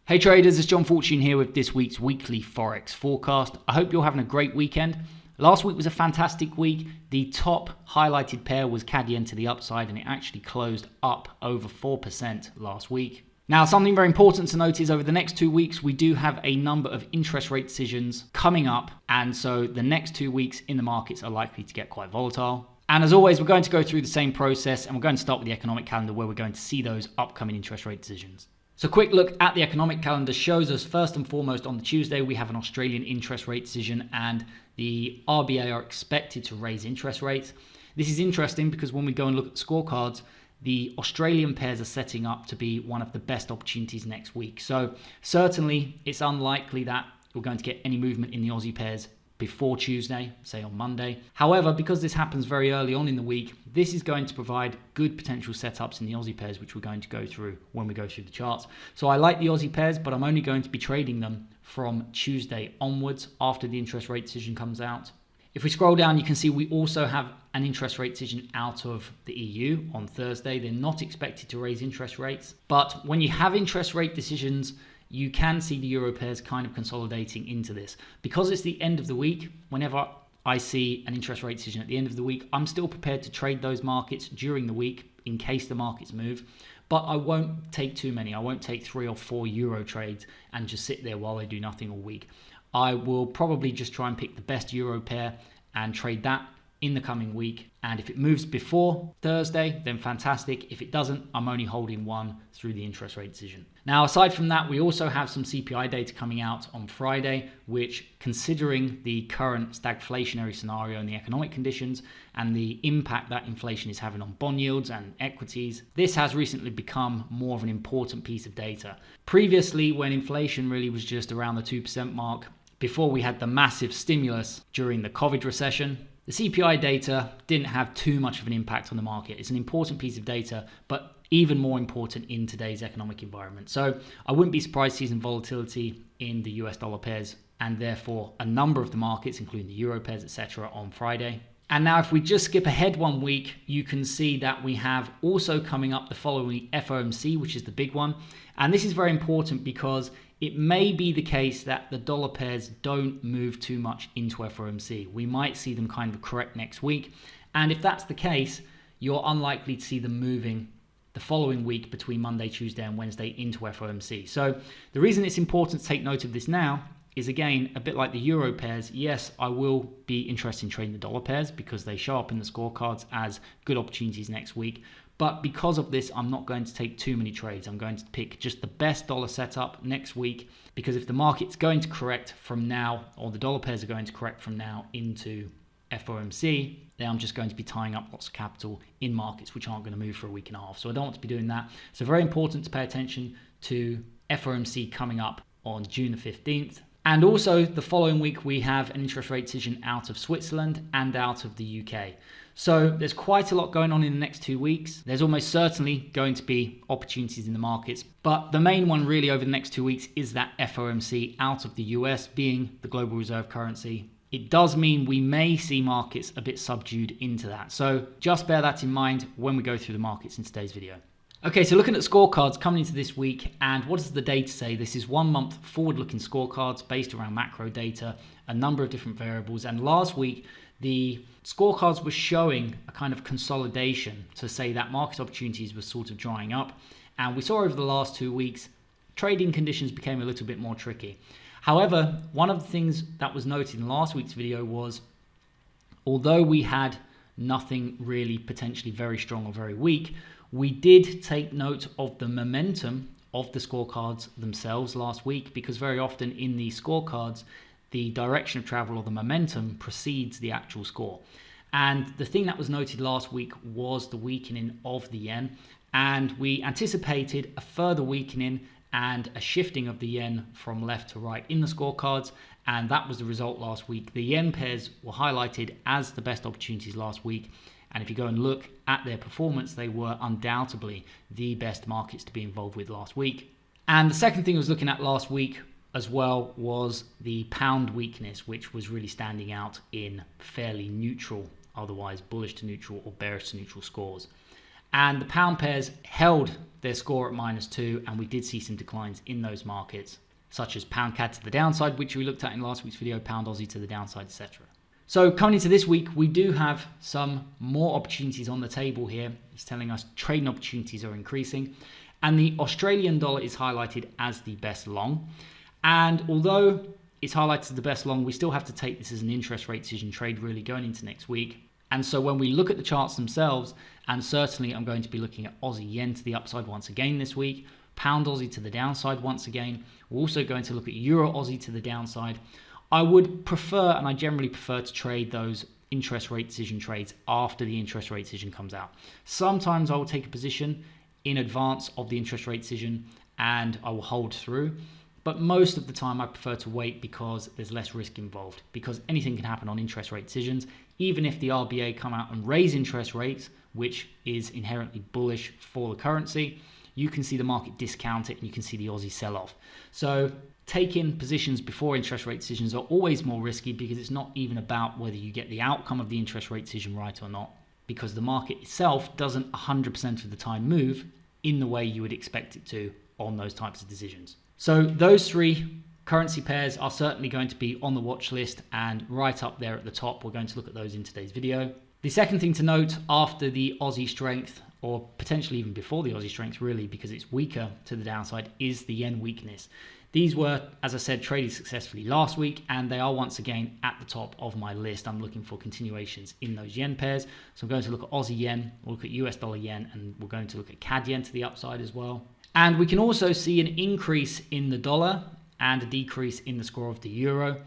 Hey traders, it's John Fortune here with this week's weekly Forex Forecast. I hope you're having a great weekend. Last week was a fantastic week. The top highlighted pair was CAD yen to the upside, and it actually closed up over 4% last week. Now, something very important to note is over the next 2 weeks, we do have a number of interest rate decisions coming up. And so the next 2 weeks in the markets are likely to get quite volatile. And as always, we're going to go through the same process, and we're going to start with the economic calendar where we're going to see those upcoming interest rate decisions. So a quick look at the economic calendar shows us first and foremost on the Tuesday, we have an Australian interest rate decision, and the RBA are expected to raise interest rates. This is interesting because when we go and look at the scorecards, the Australian pairs are setting up to be one of the best opportunities next week. So certainly it's unlikely that we're going to get any movement in the Aussie pairs before Tuesday, say on Monday. However, because this happens very early on in the week, this is going to provide good potential setups in the Aussie pairs, which we're going to go through when we go through the charts. So I like the Aussie pairs, but I'm only going to be trading them from Tuesday onwards after the interest rate decision comes out. If we scroll down, you can see we also have an interest rate decision out of the EU on Thursday. They're not expected to raise interest rates, but when you have interest rate decisions, you can see the euro pairs kind of consolidating into this. Because it's the end of the week, whenever I see an interest rate decision at the end of the week, I'm still prepared to trade those markets during the week in case the markets move. But I won't take too many. I won't take 3 or 4 euro trades and just sit there while they do nothing all week. I will probably just try and pick the best euro pair and trade that in the coming week. And if it moves before Thursday, then fantastic. If it doesn't, I'm only holding one through the interest rate decision. Now, aside from that, we also have some CPI data coming out on Friday, which, considering the current stagflationary scenario and the economic conditions and the impact that inflation is having on bond yields and equities, this has recently become more of an important piece of data. Previously, when inflation really was just around the 2% mark, before we had the massive stimulus during the COVID recession, the CPI data didn't have too much of an impact on the market. It's an important piece of data, but even more important in today's economic environment. So I wouldn't be surprised to see some volatility in the US dollar pairs and therefore a number of the markets, including the euro pairs, etc., on Friday. And now if we just skip ahead 1 week, you can see that we have also coming up the following week FOMC, which is the big one. And this is very important because it may be the case that the dollar pairs don't move too much into FOMC. We might see them kind of correct next week. And if that's the case, you're unlikely to see them moving the following week between Monday, Tuesday, and Wednesday into FOMC. So the reason it's important to take note of this now is, again, a bit like the euro pairs. Yes, I will be interested in trading the dollar pairs because they show up in the scorecards as good opportunities next week. But because of this, I'm not going to take too many trades. I'm going to pick just the best dollar setup next week, because if the market's going to correct from now, or the dollar pairs are going to correct from now into FOMC, then I'm just going to be tying up lots of capital in markets which aren't going to move for a week and a half. So I don't want to be doing that. So very important to pay attention to FOMC coming up on June the 15th. And also the following week, we have an interest rate decision out of Switzerland and out of the UK. So there's quite a lot going on in the next 2 weeks. There's almost certainly going to be opportunities in the markets. But the main one really over the next 2 weeks is that FOMC out of the US, being the global reserve currency. It does mean we may see markets a bit subdued into that. So just bear that in mind when we go through the markets in today's video. Okay, so looking at scorecards coming into this week, and what does the data say? This is 1 month forward-looking scorecards based around macro data, a number of different variables. And last week, the scorecards were showing a kind of consolidation to say that market opportunities were sort of drying up. And we saw over the last 2 weeks, trading conditions became a little bit more tricky. However, one of the things that was noted in last week's video was, although we had nothing really potentially very strong or very weak, we did take note of the momentum of the scorecards themselves last week, because very often in these scorecards, the direction of travel or the momentum precedes the actual score. And the thing that was noted last week was the weakening of the yen. And we anticipated a further weakening and a shifting of the yen from left to right in the scorecards. And that was the result last week. The yen pairs were highlighted as the best opportunities last week. And if you go and look at their performance, they were undoubtedly the best markets to be involved with last week. And the second thing I was looking at last week as well was the pound weakness, which was really standing out in fairly neutral, otherwise bullish to neutral or bearish to neutral scores. And the pound pairs held their score at -2, and we did see some declines in those markets, such as pound CAD to the downside, which we looked at in last week's video, pound Aussie to the downside, etc. So coming into this week, we do have some more opportunities on the table here. It's telling us trading opportunities are increasing, and the Australian dollar is highlighted as the best long. And although it's highlighted as the best long, we still have to take this as an interest rate decision trade really going into next week. And so when we look at the charts themselves, and certainly I'm going to be looking at Aussie yen to the upside once again this week, pound Aussie to the downside once again. We're also going to look at Euro Aussie to the downside. I would prefer, and I generally prefer, to trade those interest rate decision trades after the interest rate decision comes out. Sometimes I will take a position in advance of the interest rate decision and I will hold through. But most of the time I prefer to wait because there's less risk involved, because anything can happen on interest rate decisions. Even if the RBA come out and raise interest rates, which is inherently bullish for the currency, you can see the market discount it and you can see the Aussie sell off. So taking positions before interest rate decisions are always more risky, because it's not even about whether you get the outcome of the interest rate decision right or not, because the market itself doesn't 100% of the time move in the way you would expect it to on those types of decisions. So those three currency pairs are certainly going to be on the watch list and right up there at the top. We're going to look at those in today's video. The second thing to note after the Aussie strength, or potentially even before the Aussie strength really, because it's weaker to the downside, is the yen weakness. These were, as I said, traded successfully last week, and they are once again at the top of my list. I'm looking for continuations in those yen pairs. So I'm going to look at Aussie yen, we'll look at US dollar yen, and we're going to look at CAD yen to the upside as well. And we can also see an increase in the dollar and a decrease in the score of the euro.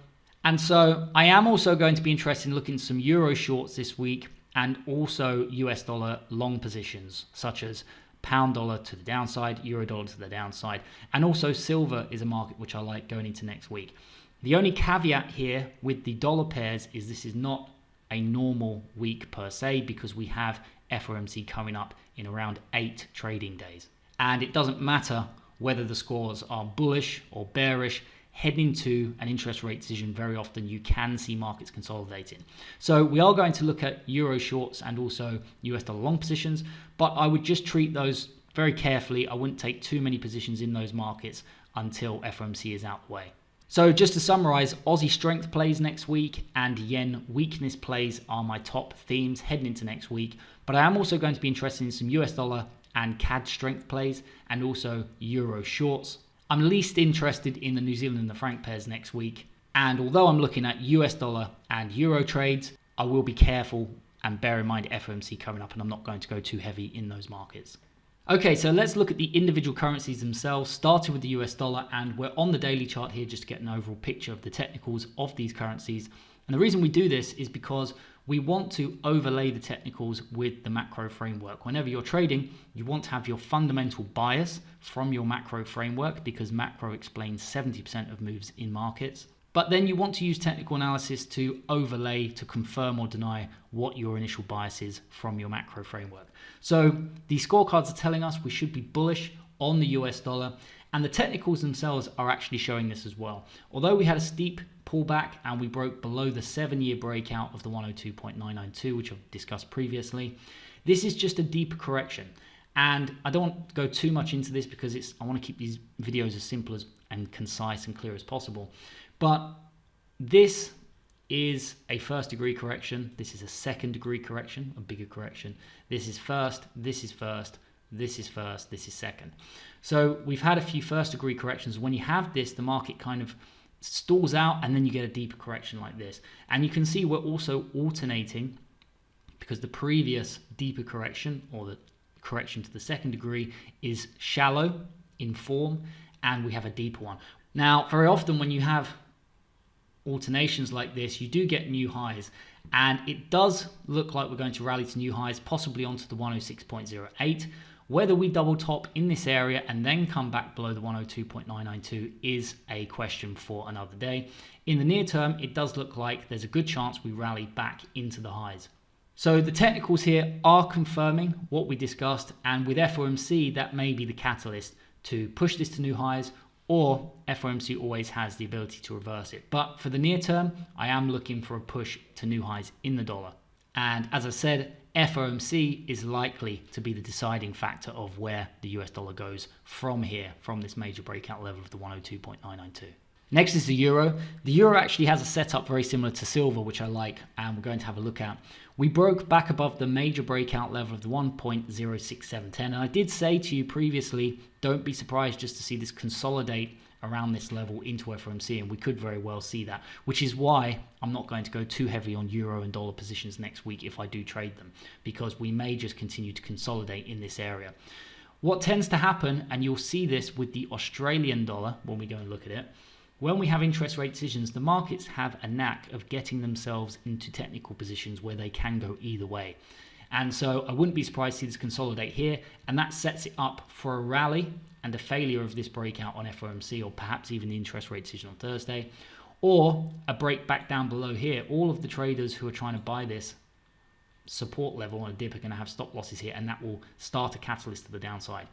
And so I am also going to be interested in looking at some euro shorts this week, and also US dollar long positions, such as pound dollar to the downside, euro dollar to the downside, and also silver is a market which I like going into next week. The only caveat here with the dollar pairs is this is not a normal week per se, because we have FOMC coming up in around 8 trading days. And it doesn't matter whether the scores are bullish or bearish, heading into an interest rate decision, very often you can see markets consolidating. So we are going to look at euro shorts and also US dollar long positions, but I would just treat those very carefully. I wouldn't take too many positions in those markets until FOMC is out the way. So just to summarize, Aussie strength plays next week and yen weakness plays are my top themes heading into next week. But I am also going to be interested in some US dollar and CAD strength plays and also euro shorts. I'm least interested in the New Zealand and the franc pairs next week. And although I'm looking at US dollar and euro trades, I will be careful and bear in mind FOMC coming up, and I'm not going to go too heavy in those markets. Okay, so let's look at the individual currencies themselves, starting with the US dollar, and we're on the daily chart here just to get an overall picture of the technicals of these currencies. And the reason we do this is because we want to overlay the technicals with the macro framework. Whenever you're trading, you want to have your fundamental bias from your macro framework, because macro explains 70% of moves in markets. But then you want to use technical analysis to overlay, to confirm or deny what your initial bias is from your macro framework. So the scorecards are telling us we should be bullish on the US dollar, and the technicals themselves are actually showing this as well. Although we had a steep pullback and we broke below the 7-year breakout of the 102.992, which I've discussed previously, this is just a deeper correction. And I don't want to go too much into this because I want to keep these videos as simple and concise and clear as possible. But this is a first degree correction. This is a second degree correction, a bigger correction. This is first, this is first, this is first, this is second. So we've had a few first degree corrections. When you have this, the market kind of stalls out and then you get a deeper correction like this. And you can see we're also alternating, because the previous deeper correction, or the correction to the second degree, is shallow in form, and we have a deeper one. Now, very often when you have alternations like this, you do get new highs, and it does look like we're going to rally to new highs, possibly onto the 106.08. Whether we double top in this area and then come back below the 102.992 is a question for another day. In the near term, it does look like there's a good chance we rally back into the highs. So the technicals here are confirming what we discussed, and with FOMC, that may be the catalyst to push this to new highs, or FOMC always has the ability to reverse it. But for the near term, I am looking for a push to new highs in the dollar. And as I said, FOMC is likely to be the deciding factor of where the US dollar goes from here, from this major breakout level of the 102.992. Next is the euro. The euro actually has a setup very similar to silver, which I like, and we're going to have a look at. We broke back above the major breakout level of the 1.06710, and I did say to you previously, don't be surprised just to see this consolidate around this level into FOMC, and we could very well see that, which is why I'm not going to go too heavily on euro and dollar positions next week if I do trade them, because we may just continue to consolidate in this area. What tends to happen, and you'll see this with the Australian dollar when we go and look at it, when we have interest rate decisions, the markets have a knack of getting themselves into technical positions where they can go either way. And so I wouldn't be surprised to see this consolidate here, and that sets it up for a rally and a failure of this breakout on FOMC, or perhaps even the interest rate decision on Thursday, or a break back down below here. All of the traders who are trying to buy this support level on a dip are going to have stop losses here, and that will start a catalyst to the downside.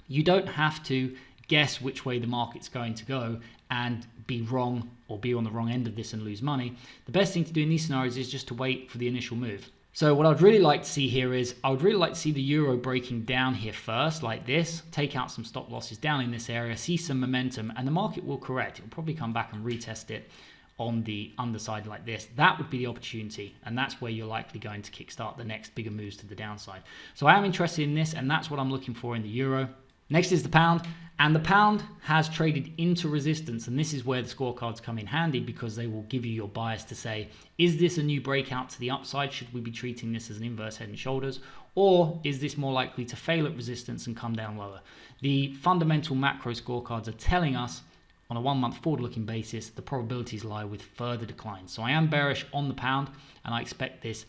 You don't have to guess which way the market's going to go and be wrong or be on the wrong end of this and lose money. The best thing to do in these scenarios is just to wait for the initial move. So what I'd really like to see here is, I would really like to see the euro breaking down here first, like this, take out some stop losses down in this area, see some momentum, and the market will correct. It will probably come back and retest it on the underside like this. That would be the opportunity, and that's where you're likely going to kickstart the next bigger moves to the downside. So I am interested in this, and that's what I'm looking for in the euro. Next is the pound, and the pound has traded into resistance, and this is where the scorecards come in handy, because they will give you your bias to say, is this a new breakout to the upside? Should we be treating this as an inverse head and shoulders? Or is this more likely to fail at resistance and come down lower? The fundamental macro scorecards are telling us on a 1 month forward looking basis, the probabilities lie with further declines. So I am bearish on the pound, and I expect this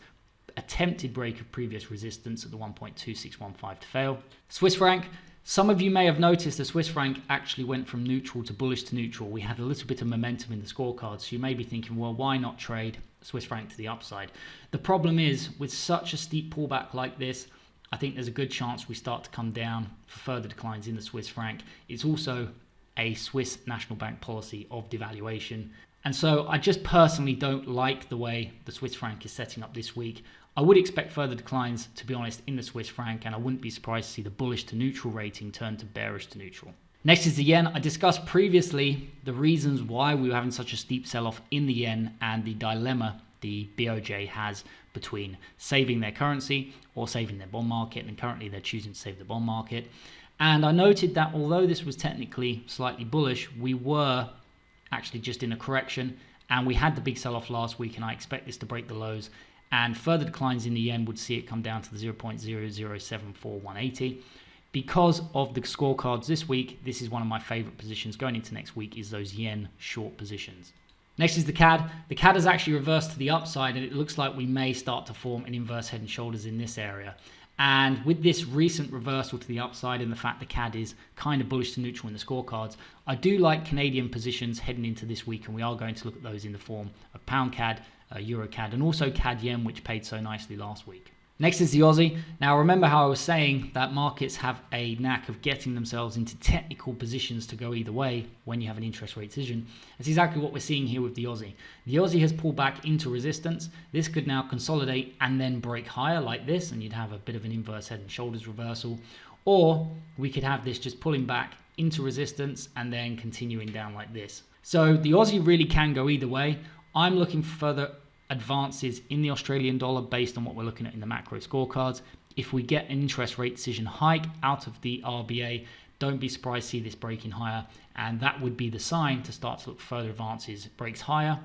attempted break of previous resistance at the 1.2615 to fail. Swiss franc. Some of you may have noticed the Swiss franc actually went from neutral to bullish to neutral. We had a little bit of momentum in the scorecards, so you may be thinking, well, why not trade Swiss franc to the upside? The problem is, with such a steep pullback like this, I think there's a good chance we start to come down for further declines in the Swiss franc. It's also a Swiss National Bank policy of devaluation. And so I just personally don't like the way the Swiss franc is setting up this week. I would expect further declines, to be honest, in the Swiss franc, and I wouldn't be surprised to see the bullish to neutral rating turn to bearish to neutral. Next is the yen. I discussed previously the reasons why we were having such a steep sell-off in the yen and the dilemma the BOJ has between saving their currency or saving their bond market, and currently they're choosing to save the bond market. And I noted that although this was technically slightly bullish, we were actually just in a correction, and we had the big sell-off last week, and I expect this to break the lows, and further declines in the yen would see it come down to the 0.0074180. Because of the scorecards this week, this is one of my favorite positions going into next week, is those yen short positions. Next is the CAD. The CAD has actually reversed to the upside, and it looks like we may start to form an inverse head and shoulders in this area. And with this recent reversal to the upside and the fact the CAD is kind of bullish to neutral in the scorecards, I do like Canadian positions heading into this week, and we are going to look at those in the form of pound CAD, EurCad, and also CAD yen, which paid so nicely last week. Next is the Aussie. Now remember how I was saying that markets have a knack of getting themselves into technical positions to go either way when you have an interest rate decision. That's exactly what we're seeing here with the Aussie. The Aussie has pulled back into resistance. This could now consolidate and then break higher like this, and you'd have a bit of an inverse head and shoulders reversal. Or we could have this just pulling back into resistance and then continuing down like this. So the Aussie really can go either way. I'm looking for further advances in the Australian dollar based on what we're looking at in the macro scorecards. If we get an interest rate decision hike out of the RBA, don't be surprised to see this breaking higher, and that would be the sign to start to look for further advances. It breaks higher,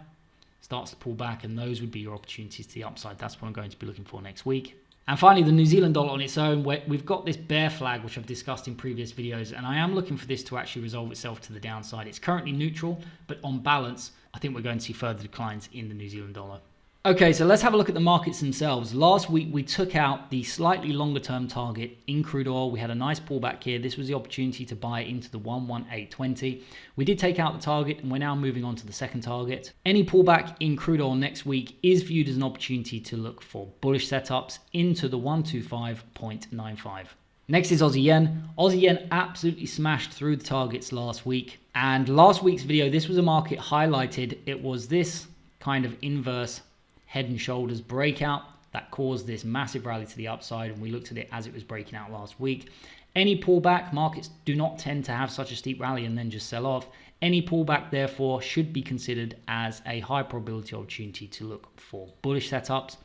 starts to pull back, and those would be your opportunities to the upside. That's what I'm going to be looking for next week. And finally, the New Zealand dollar on its own, we've got this bear flag, which I've discussed in previous videos, and I am looking for this to actually resolve itself to the downside. It's currently neutral, but on balance, I think we're going to see further declines in the New Zealand dollar. Okay, so let's have a look at the markets themselves. Last week, we took out the slightly longer term target in crude oil. We had a nice pullback here. This was the opportunity to buy into the 11820. We did take out the target, and we're now moving on to the second target. Any pullback in crude oil next week is viewed as an opportunity to look for bullish setups into the 125.95. Next is Aussie yen. Aussie yen absolutely smashed through the targets last week. And last week's video, this was a market highlighted. It was this kind of inverse head and shoulders breakout that caused this massive rally to the upside, and we looked at it as it was breaking out last week. Any pullback, markets do not tend to have such a steep rally and then just sell off. Any pullback, therefore, should be considered as a high probability opportunity to look for bullish setups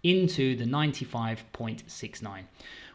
into the 95.69.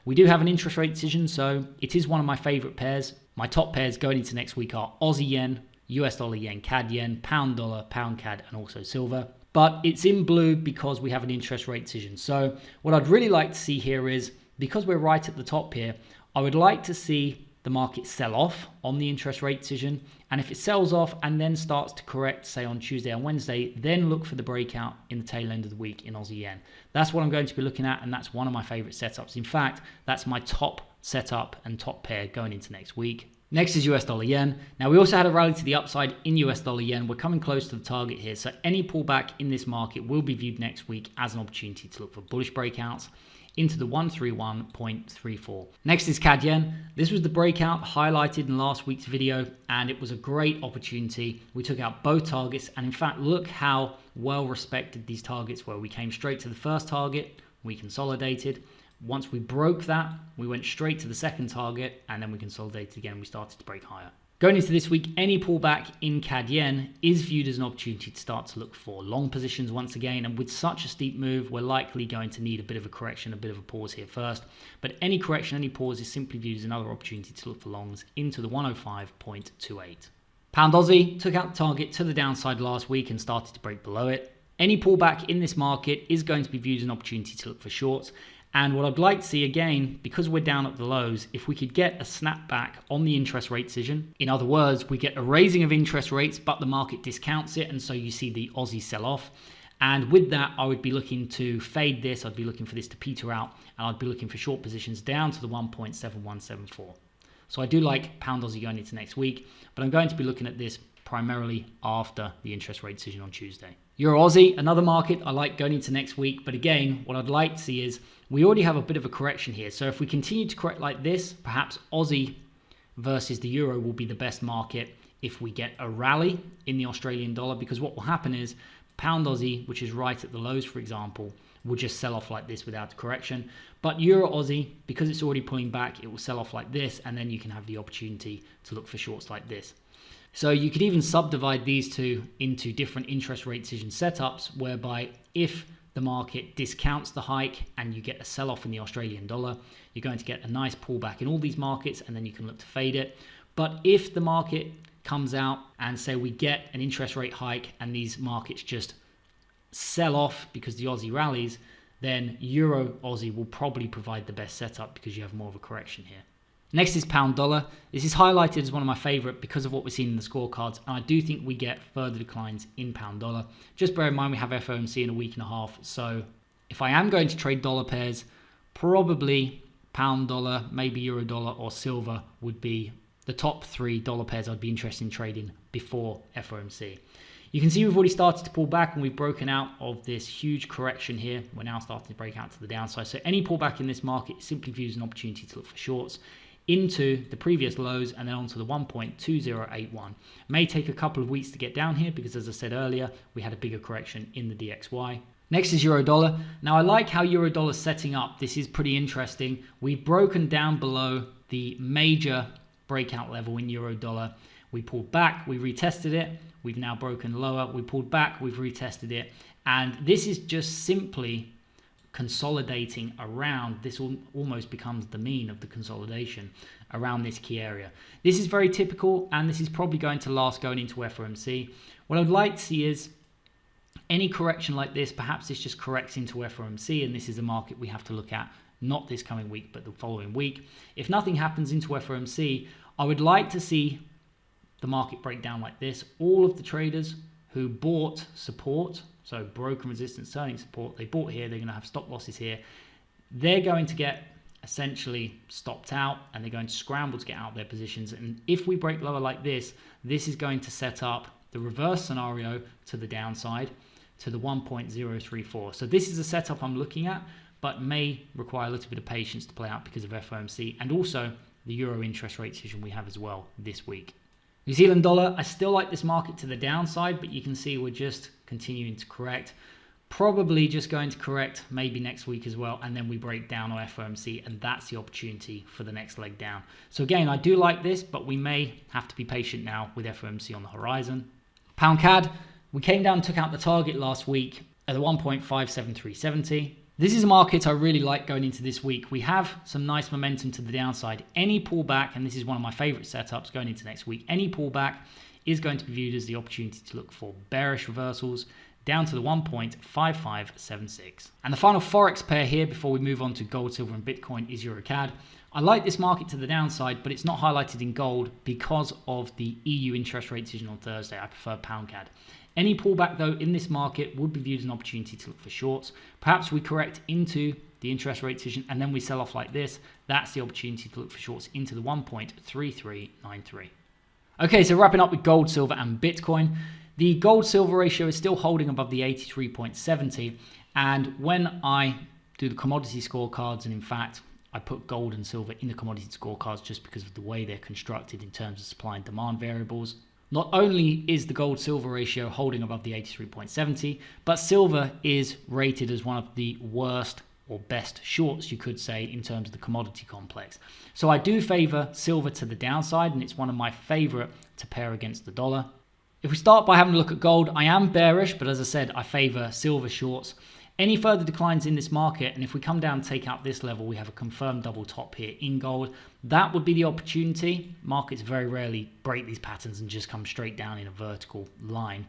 We do have an interest rate decision, so it is one of my favorite pairs. My top pairs going into next week are Aussie yen, US dollar yen, CAD yen, pound dollar, pound CAD, and also silver. But it's in blue because we have an interest rate decision. So what I'd really like to see here is, because we're right at the top here, I would like to see the market sell off on the interest rate decision. And if it sells off and then starts to correct, say on Tuesday and Wednesday, then look for the breakout in the tail end of the week in Aussie yen. That's what I'm going to be looking at, and that's one of my favorite setups. In fact, that's my top setup and top pair going into next week. Next is US dollar yen. Now, we also had a rally to the upside in US dollar yen. We're coming close to the target here. So any pullback in this market will be viewed next week as an opportunity to look for bullish breakouts into the 131.34. Next is CAD yen. This was the breakout highlighted in last week's video, and it was a great opportunity. We took out both targets, and in fact, look how well respected these targets were. We came straight to the first target, we consolidated. Once we broke that, we went straight to the second target, and then we consolidated again. We started to break higher. Going into this week, any pullback in CAD yen is viewed as an opportunity to start to look for long positions once again. And with such a steep move, we're likely going to need a bit of a correction, a bit of a pause here first. But any correction, any pause is simply viewed as another opportunity to look for longs into the 105.28. Pound Aussie took out the target to the downside last week and started to break below it. Any pullback in this market is going to be viewed as an opportunity to look for shorts. And what I'd like to see again, because we're down at the lows, if we could get a snapback on the interest rate decision. In other words, we get a raising of interest rates, but the market discounts it. And so you see the Aussie sell off. And with that, I would be looking to fade this. I'd be looking for this to peter out, and I'd be looking for short positions down to the 1.7174. So I do like pound Aussie going into next week, but I'm going to be looking at this primarily after the interest rate decision on Tuesday. Euro Aussie, another market I like going into next week. But again, what I'd like to see is we already have a bit of a correction here. So if we continue to correct like this, perhaps Aussie versus the euro will be the best market if we get a rally in the Australian dollar, because what will happen is pound Aussie, which is right at the lows, for example, will just sell off like this without a correction. But Euro Aussie, because it's already pulling back, it will sell off like this, and then you can have the opportunity to look for shorts like this. So you could even subdivide these two into different interest rate decision setups, whereby if the market discounts the hike and you get a sell-off in the Australian dollar, you're going to get a nice pullback in all these markets, and then you can look to fade it. But if the market comes out and say we get an interest rate hike and these markets just sell off because the Aussie rallies, then Euro Aussie will probably provide the best setup because you have more of a correction here. Next is pound dollar. This is highlighted as one of my favorite because of what we're seeing in the scorecards, and I do think we get further declines in pound dollar. Just bear in mind we have FOMC in a week and a half, so if I am going to trade dollar pairs, probably pound dollar, maybe euro dollar or silver would be the top three dollar pairs I'd be interested in trading before FOMC. You can see we've already started to pull back and we've broken out of this huge correction here. We're now starting to break out to the downside. So any pullback in this market simply views an opportunity to look for shorts into the previous lows and then onto the 1.2081. May take a couple of weeks to get down here because, as I said earlier, we had a bigger correction in the DXY. Next is euro dollar. Now I like how euro dollar is setting up. This is pretty interesting. We've broken down below the major breakout level in euro dollar. We pulled back, we retested it. We've now broken lower. We pulled back, we've retested it. And this is just simply consolidating around, this almost becomes the mean of the consolidation around this key area. This is very typical, and this is probably going to last going into FOMC. What I'd like to see is any correction like this, perhaps this just corrects into FOMC, and this is a market we have to look at, not this coming week, but the following week. If nothing happens into FOMC, I would like to see the market break down like this. All of the traders who bought support, so broken resistance, turning support, they bought here, they're going to have stop losses here. They're going to get essentially stopped out, and they're going to scramble to get out of their positions. And if we break lower like this, this is going to set up the reverse scenario to the downside to the 1.034. So this is a setup I'm looking at, but may require a little bit of patience to play out because of FOMC and also the euro interest rate decision we have as well this week. New Zealand dollar, I still like this market to the downside, but you can see we're just continuing to correct. Probably just going to correct maybe next week as well, and then we break down on FOMC, and that's the opportunity for the next leg down. So again, I do like this, but we may have to be patient now with FOMC on the horizon. Pound CAD, we came down and took out the target last week at the 1.57370. This is a market I really like going into this week. We have some nice momentum to the downside. Any pullback, and this is one of my favorite setups going into next week, any pullback is going to be viewed as the opportunity to look for bearish reversals down to the 1.5576. And the final Forex pair here before we move on to gold, silver, and Bitcoin is EurCad. I like this market to the downside, but it's not highlighted in gold because of the EU interest rate decision on Thursday. I prefer pound CAD. Any pullback though in this market would be viewed as an opportunity to look for shorts. Perhaps we correct into the interest rate decision and then we sell off like this. That's the opportunity to look for shorts into the 1.3393. Okay, so wrapping up with gold, silver, and Bitcoin. The gold-silver ratio is still holding above the 83.70, and when I do the commodity scorecards, and in fact, I put gold and silver in the commodity scorecards just because of the way they're constructed in terms of supply and demand variables, not only is the gold-silver ratio holding above the 83.70, but silver is rated as one of the worst or best shorts, you could say, in terms of the commodity complex. So I do favor silver to the downside, and it's one of my favorite to pair against the dollar. If we start by having a look at gold, I am bearish, but as I said, I favor silver shorts. Any further declines in this market, and if we come down and take out this level, we have a confirmed double top here in gold. That would be the opportunity. Markets very rarely break these patterns and just come straight down in a vertical line.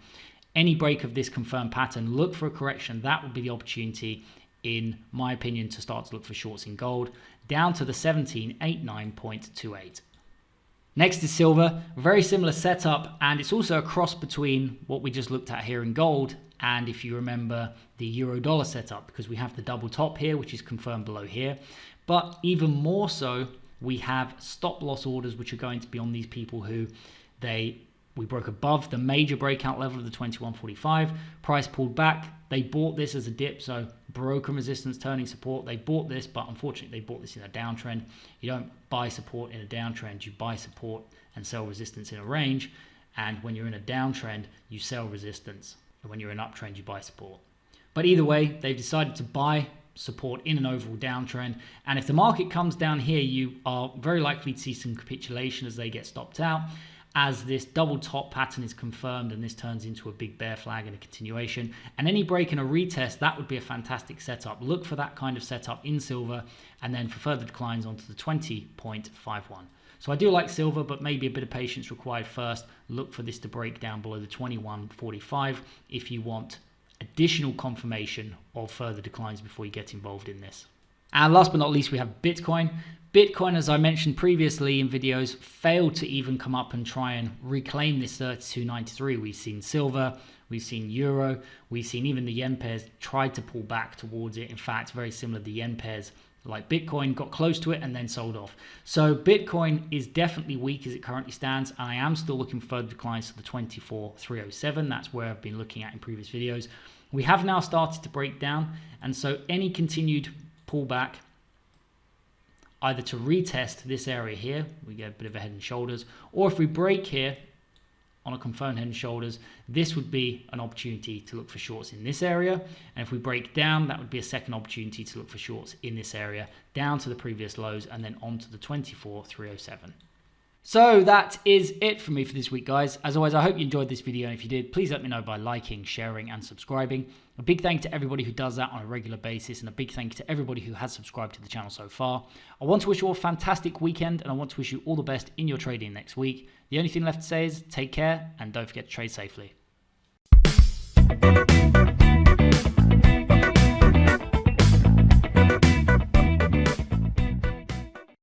Any break of this confirmed pattern, look for a correction. That would be the opportunity, in my opinion, to start to look for shorts in gold, down to the 1789.28. Next is silver, very similar setup, and it's also a cross between what we just looked at here in gold and, if you remember, the euro-dollar setup, because we have the double top here, which is confirmed below here. But even more so, we have stop loss orders, which are going to be on these people who we broke above the major breakout level of the 2145, price pulled back, they bought this as a dip, so broken resistance turning support, they bought this, but unfortunately they bought this in a downtrend. You don't buy support in a downtrend, you buy support and sell resistance in a range, and when you're in a downtrend, you sell resistance, and when you're in an uptrend, you buy support. But either way, they've decided to buy support in an overall downtrend, and if the market comes down here, you are very likely to see some capitulation as they get stopped out, as this double top pattern is confirmed and this turns into a big bear flag and a continuation. And any break and a retest, that would be a fantastic setup. Look for that kind of setup in silver, and then for further declines onto the 20.51. So I do like silver, but maybe a bit of patience required first. Look for this to break down below the 21.45 if you want additional confirmation of further declines before you get involved in this. And last but not least, we have Bitcoin. Bitcoin, as I mentioned previously in videos, failed to even come up and try and reclaim this 32.93. We've seen silver, we've seen euro, we've seen even the yen pairs tried to pull back towards it. In fact, very similar to the yen pairs, like Bitcoin, got close to it and then sold off. So Bitcoin is definitely weak as it currently stands, and I am still looking for further declines to the 24,307. That's where I've been looking at in previous videos. We have now started to break down, and so any continued pullback, either to retest this area here, we get a bit of a head and shoulders, or if we break here on a confirmed head and shoulders, this would be an opportunity to look for shorts in this area. And if we break down, that would be a second opportunity to look for shorts in this area, down to the previous lows and then onto the 24,307. So that is it for me for this week, guys. As always, I hope you enjoyed this video, and if you did, please let me know by liking, sharing, and subscribing. A big thank you to everybody who does that on a regular basis, and a big thank you to everybody who has subscribed to the channel so far. I want to wish you all a fantastic weekend, and I want to wish you all the best in your trading next week. The only thing left to say is take care, and don't forget to trade safely.